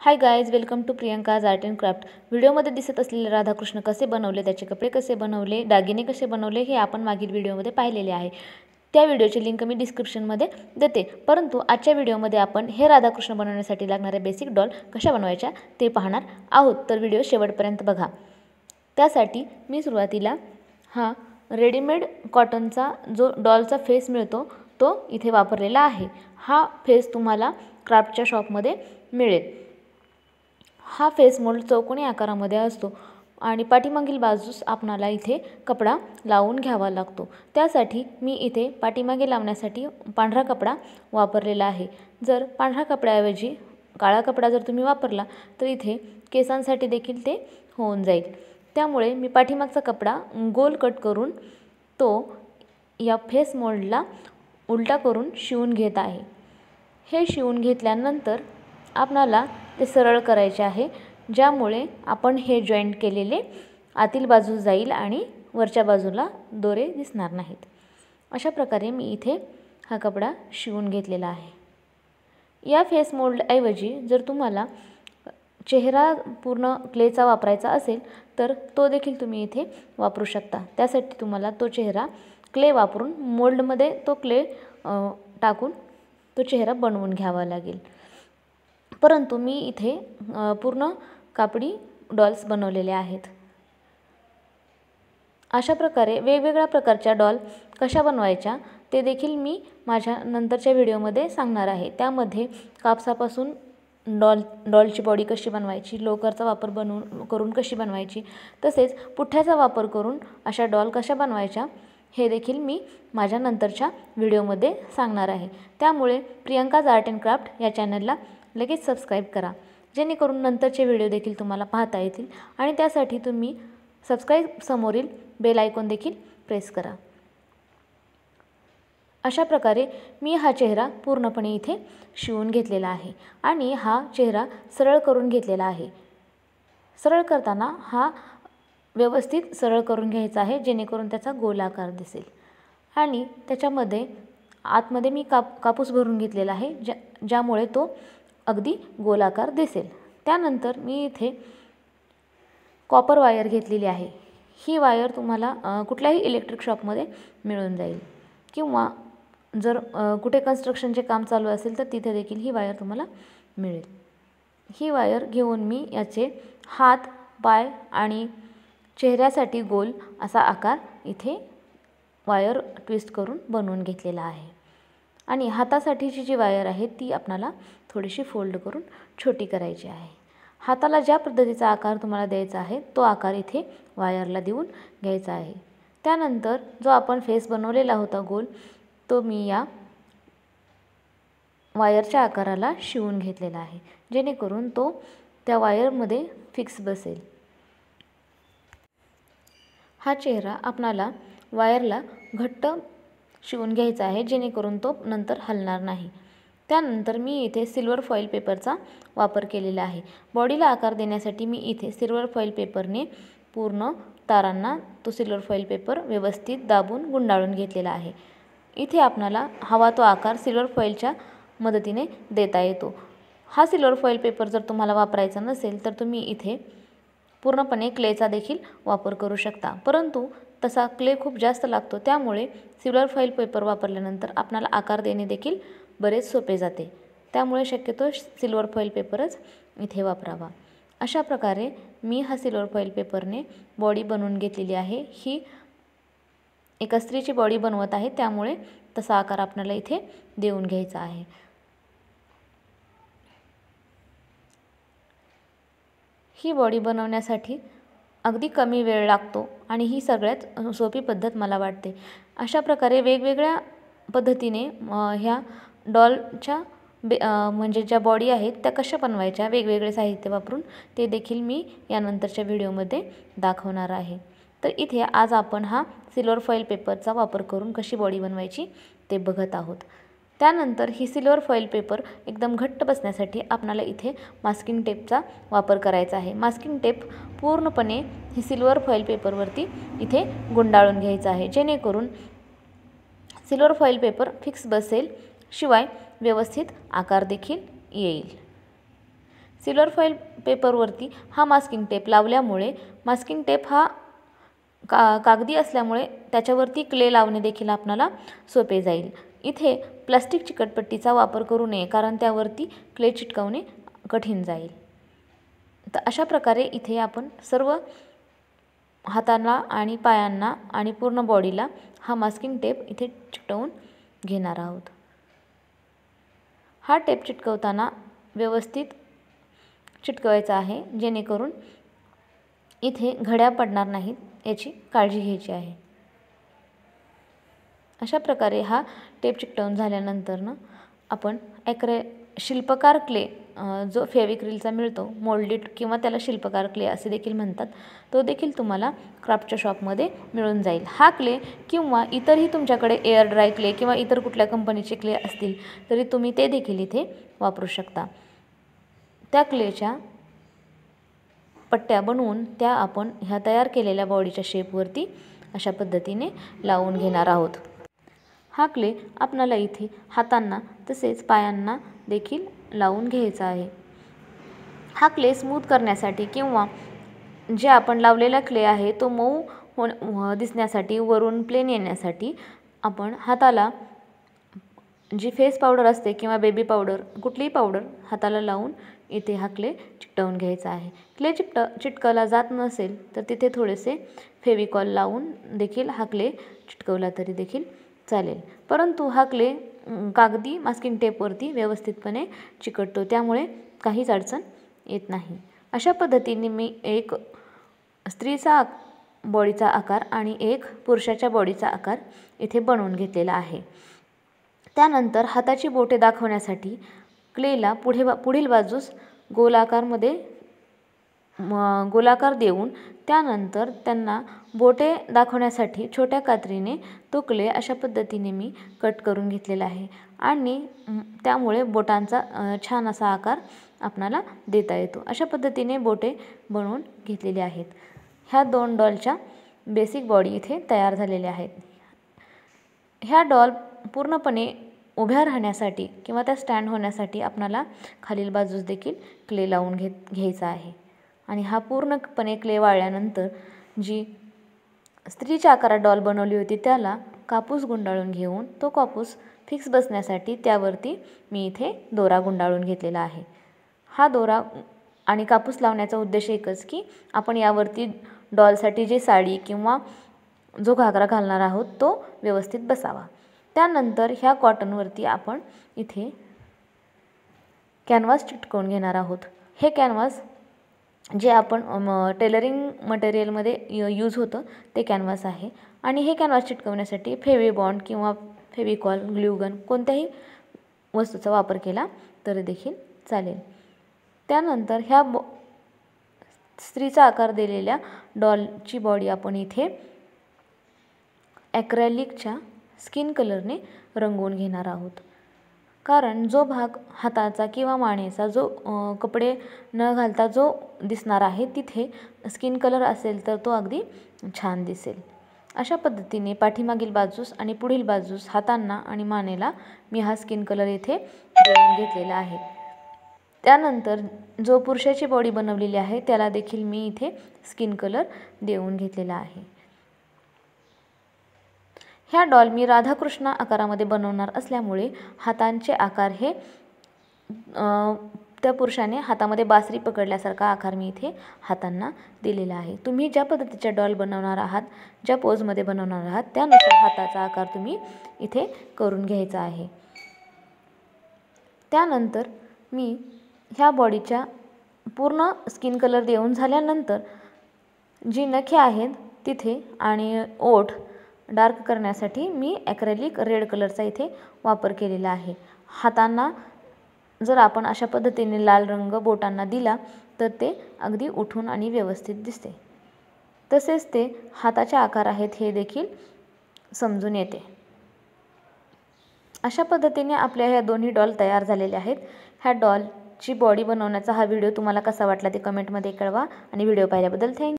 High guys, welcome to Priyanka's art and craft. व्हिडिओमध्ये दिसत असलेले राधाकृष्ण कसे बनवले, त्याचे कपडे कसे बनवले, दागिने कसे बनवले हे आपण मागील व्हिडिओमध्ये पाहिलेले आहे। त्या व्हिडिओची लिंक मी डिस्क्रिप्शनमध्ये देते। परंतु आजच्या व्हिडिओमध्ये आपण हे राधाकृष्ण बनवण्यासाठी लागणारे बेसिक डॉल कशा बनवायच्या ते पाहणार आहोत, तर व्हिडिओ शेवटपर्यंत बघा। त्यासाठी मी सुरुवातीला हा रेडीमेड कॉटनचा जो डॉलचा फेस मिळतो तो इथे वापरलेला आहे। हा फेस तुम्हाला क्राफ्टच्या शॉपमध्ये मिळेल। हा फेस मोल्ड चौकोनी आकारामध्ये असतो आणि पाठीमागील बाजूस आपणाला इथे कपडा लावून घ्यावा लागतो। त्यासाठी मी इथे पाठीमागे लावण्यासाठी पांढरा कपडा वापरलेला आहे। जर पांढरा कपड्याऐवजी काळा कपडा जर तुम्ही वापरला तर इथे केसांसाठी देखील ते होऊन जाईल। त्यामुळे मी पाठीमागचा कपडा गोल कट करून तो या फेस मोल्डला उलटा करून शिवून घेत आहे। हे शिवून घेतल्यानंतर आपणाला ते सरळ करायचे आहे, ज्यामुळे आपण हे जॉईंट केलेले आतील बाजूस जाईल आणि वरच्या बाजूला दोरे दिसणार नाहीत। अशा प्रकारे मी इथे हा कपडा शिवून घेतलेला आहे। या फेस मोल्ड ऐवजी जर तुम्हाला चेहरा पूर्ण क्लेचा वापरायचा असेल तर तो देखील तुम्ही इथे वापरू शकता। त्यासाठी तुम्हाला तो चेहरा क्ले वापरून मोल्डमध्ये तो क्ले टाकून तो चेहरा बनवून घ्यावा लागेल। परंतु मी इथे पूर्ण कापडी डॉल्स बनवलेले आहेत। अशा प्रकारे वेगवेगळ्या प्रकारच्या डॉल कशा बनवायच्या ते देखील मी माझ्या नंतरच्या व्हिडिओमध्ये सांगणार आहे। त्यामध्ये कापसापासून डॉलची बॉडी कशी बनवायची, लोकरचा वापर करून कशी बनवायची, तसेच पुठ्ठ्याचा वापर करून अशा डॉल कशा बनवायच्या हे देखील मी माझ्या नंतरच्या व्हिडिओमध्ये सांगणार आहे। त्यामुळे प्रियंकाज आर्ट अँड क्राफ्ट या चॅनलला लगेच सबस्क्राईब करा, जेणेकरून नंतरचे व्हिडिओ देखील तुम्हाला पाहता येतील आणि त्यासाठी तुम्ही सबस्क्राईब समोरील बेल आयकॉन देखील प्रेस करा। अशा प्रकारे मी हा चेहरा पूर्णपणे इथे शिवून घेतलेला आहे आणि हा चेहरा सरळ करून घेतलेला आहे। सरळ करताना हा व्यवस्थित सरळ करून घ्यायचा आहे, जेणेकरून त्याचा गोलाकार दिसेल आणि त्याच्यामध्ये आतमध्ये मी कापूस भरून घेतलेला आहे, ज्यामुळे तो अगदी गोलाकार दिसेल। त्यानंतर मी इथे कॉपर वायर घेतलेली आहे। ही वायर तुम्हाला कुठल्याही इलेक्ट्रिक शॉपमध्ये मिळून जाईल किंवा जर कुठे कन्स्ट्रक्शनचे काम चालू असेल तर तिथे देखील ही वायर तुम्हाला मिळेल। ही वायर घेऊन मी याचे हात, पाय आणि चेहऱ्यासाठी गोल असा आकार इथे वायर ट्विस्ट करून बनवून घेतलेला आहे आणि हातासाठीची जी वायर आहे ती आपणाला थोडीशी फोल्ड करून छोटी करायची आहे। हाताला ज्या पद्धतीचा आकार तुम्हाला द्यायचा आहे तो आकार इथे वायरला देऊन घ्यायचा आहे। त्यानंतर जो आपण फेस बनवलेला होता गोल, तो मी या वायरच्या आकाराला शिवून घेतलेला आहे, जेणेकरून तो त्या वायरमध्ये फिक्स बसेल। हा चेहरा आपणाला वायरला घट्ट शिवून घ्यायचा आहे, जेणेकरून तो नंतर हलणार नाही। त्यानंतर मी इथे सिल्वर फॉईल पेपरचा वापर केलेला आहे। बॉडीला आकार देण्यासाठी मी इथे सिल्वर फॉईल पेपरने पूर्ण तारांना तो सिल्वर फॉईल पेपर व्यवस्थित दाबून गुंडाळून घेतलेला आहे। इथे आपणाला हवा तो आकार सिल्वर फॉईलच्या मदतीने देता येतो। हा सिल्वर फॉईल पेपर जर तुम्हाला वापरायचा नसेल तर तुम्ही इथे पूर्णपणे क्लेचा देखील वापर करू शकता, परंतु तसा क्ले खूप जास्त लागतो, त्यामुळे सिल्वर फॉईल पेपर वापरल्यानंतर आपणाला आकार देणे देखील बरेच सोपे जाते। त्यामुळे शक्यतो सिल्वर फॉईल पेपरच इथे वापरावा। अशा प्रकारे मी हा सिल्वर फॉईल पेपरने बॉडी बनवून घेतलेली आहे। ही एका स्त्रीची बॉडी बनवत आहे, त्यामुळे तसा आकार आपल्याला इथे देऊन घ्यायचा आहे। ही बॉडी बनवण्यासाठी अगदी कमी वेळ लागतो आणि ही सगळ्यात सोपी पद्धत मला वाटते। अशा प्रकारे वेगवेगळ्या पद्धतीने ह्या डॉलच्या म्हणजे ज्या बॉडी आहेत त्या कशा बनवायच्या वेगवेगळे साहित्य वापरून ते देखील मी यानंतरच्या व्हिडिओमध्ये दाखवणार आहे। तर इथे आज आपण हा सिल्वर फॉईल पेपरचा वापर करून कशी बॉडी बनवायची ते बघत आहोत। त्यानंतर ही सिल्वर फॉईल पेपर एकदम घट्ट बसण्यासाठी आपल्याला इथे मास्किंग टेपचा वापर करायचा आहे। मास्किंग टेप पूर्णपणे ही सिल्वर फॉईल पेपरवरती इथे गुंडाळून घ्यायचा आहे, जेणेकरून सिल्वर फॉईल पेपर फिक्स बसेल, शिवाय व्यवस्थित आकार देखील येईल। सिल्वर फॉईल पेपरवरती हा मास्किंग टेप लावल्यामुळे मास्किंग टेप हा कागदी असल्यामुळे त्याच्यावरती क्ले लावणे देखील आपणाला सोपे जाईल। इथे प्लास्टिक चिकटपट्टीचा वापर करू नये, कारण त्यावरती क्ले चिटकवणे कठीण जाईल। तर अशा प्रकारे इथे आपण सर्व हातांना आणि पायांना आणि पूर्ण बॉडीला हा मास्किंग टेप इथे चिकटवून घेणार आहोत। हा टेप चिटकवताना व्यवस्थित चिटकवायचा आहे, जेणेकरून इथे घड्या पडणार नाहीत याची काळजी घ्यायची आहे। अशा प्रकारे हा टेप चिकटवून झाल्यानंतर आपण शिल्पकार क्ले जो फेविक्रिलचा मिळतो, मोल्डेड किंवा त्याला शिल्पकार क्ले असे देखील म्हणतात, तो देखील तुम्हाला क्राफ्टच्या शॉपमध्ये मिळून जाईल। हा क्ले किंवा इतरही तुमच्याकडे एअर ड्राय क्ले किंवा इतर कुठल्या कंपनीचे क्ले असतील तरी तुम्ही ते देखील इथे वापरू शकता। त्या क्लेच्या पट्ट्या बनवून त्या आपण ह्या तयार केलेल्या बॉडीच्या शेपवरती अशा पद्धतीने लावून घेणार आहोत। हा क्ले आपल्याला इथे हातांना तसेच पायांना देखील लावून घ्यायचा आहे। हा क्ले स्मूथ करण्यासाठी किंवा जे आपण लावलेला क्ले आहे तो मऊ दिसण्यासाठी, वरून प्लेन येण्यासाठी आपण हाताला जी फेस पावडर असते किंवा बेबी पावडर, कुठलीही पावडर हाताला लावून इथे हा क्ले चिकटवून घ्यायचा आहे। क्ले चिटकवला जात नसेल तर तिथे थोडेसे फेविकॉल लावून देखील हा क्ले चिटकवला तरी देखील चालेल, परंतु हा क्ले कागदी मास्किंग टेपवरती व्यवस्थितपणे चिकटतो, त्यामुळे काहीच अडचण येत नाही। अशा पद्धतीने मी एक स्त्रीचा बॉडीचा आकार आणि एक पुरुषाच्या बॉडीचा आकार इथे बनवून घेतलेला आहे। त्यानंतर हाताची बोटे दाखवण्यासाठी क्लेला पुढील बाजूस गोलाकार देऊन त्यानंतर त्यांना बोटे दाखवण्यासाठी छोट्या कात्रीने तो क्ले अशा पद्धतीने मी कट करून घेतलेला आहे आणि त्यामुळे बोटांचा छान असा आकार आपणाला देता येतो। अशा पद्धतीने बोटे बनवून घेतलेले आहेत। ह्या दोन डॉलच्या बेसिक बॉडी इथे तयार झालेल्या आहेत। ह्या डॉल पूर्णपणे उभ्या राहण्यासाठी किंवा त्या स्टँड होण्यासाठी आपणाला खालील बाजूस देखील क्ले लावून घ्यायचा आहे आणि हा पूर्णपणे क्ले वाळल्यानंतर जी स्त्रीच्या आकारात डॉल बनवली होती त्याला कापूस गुंडाळून घेऊन तो कापूस फिक्स बसण्यासाठी त्यावरती मी इथे दोरा गुंडाळून घेतलेला आहे। हा दोरा आणि कापूस लावण्याचा उद्देश एकच की आपण यावरती डॉलसाठी जी साडी किंवा जो घागरा घालणार आहोत तो व्यवस्थित बसावा। त्यानंतर ह्या कॉटनवरती आपण इथे कॅनव्हास चिटकवून घेणार आहोत। हे कॅनव्हास जे आपण टेलरिंग मटेरियलमध्ये यूज होतं ते कॅनव्हास आहे आणि हे कॅनव्हास चिटकवण्यासाठी फेविबॉन्ड किंवा फेविकॉल, ग्लूगन कोणत्याही वस्तूचा वापर केला तरी देखील चालेल। त्यानंतर ह्या स्त्रीचा आकार दिलेल्या डॉलची बॉडी आपण इथे ॲक्रेलिकच्या स्किन कलरने रंगवून घेणार आहोत, कारण जो भाग हाताचा किंवा मानेचा जो कपडे न घालता जो दिसणार आहे तिथे स्किन कलर असेल तर तो अगदी छान दिसेल। अशा पद्धतीने पाठीमागील बाजूस आणि पुढील बाजूस हातांना आणि मानेला मी हा स्किन कलर इथे देऊन घेतलेला आहे। त्यानंतर जो पुरुषाची बॉडी बनवलेली आहे त्याला देखील मी इथे स्किन कलर देऊन घेतलेला आहे। ह्या डॉल मी राधाकृष्ण आकारामध्ये बनवणार असल्यामुळे हातांचे आकार हे त्या पुरुषाने हातामध्ये बासरी पकडल्यासारखा आकार मी इथे हातांना दिलेला आहे। तुम्ही ज्या पद्धतीच्या डॉल बनवणार आहात, ज्या पोजमध्ये बनवणार आहात त्यानुसार हाताचा आकार तुम्ही इथे करून घ्यायचा आहे। त्यानंतर मी ह्या बॉडीच्या पूर्ण स्किन कलर देऊन झाल्यानंतर जी नखे आहेत तिथे आणि ओठ डार्क करण्यासाठी मी ॲक्रेलिक रेड कलरचा इथे वापर केलेला आहे। हातांना जर आपण अशा पद्धतीने लाल रंग बोटांना दिला तर ते अगदी उठून आणि व्यवस्थित दिसते, तसेच ते हाताचे आकार आहेत हे देखील समजून येते। अशा पद्धतीने आपल्या ह्या दोन्ही डॉल तयार झालेल्या आहेत। ह्या डॉलची बॉडी बनवण्याचा हा व्हिडिओ तुम्हाला कसा वाटला ते कमेंटमध्ये कळवा आणि व्हिडिओ पाहिल्याबद्दल थँक्यू।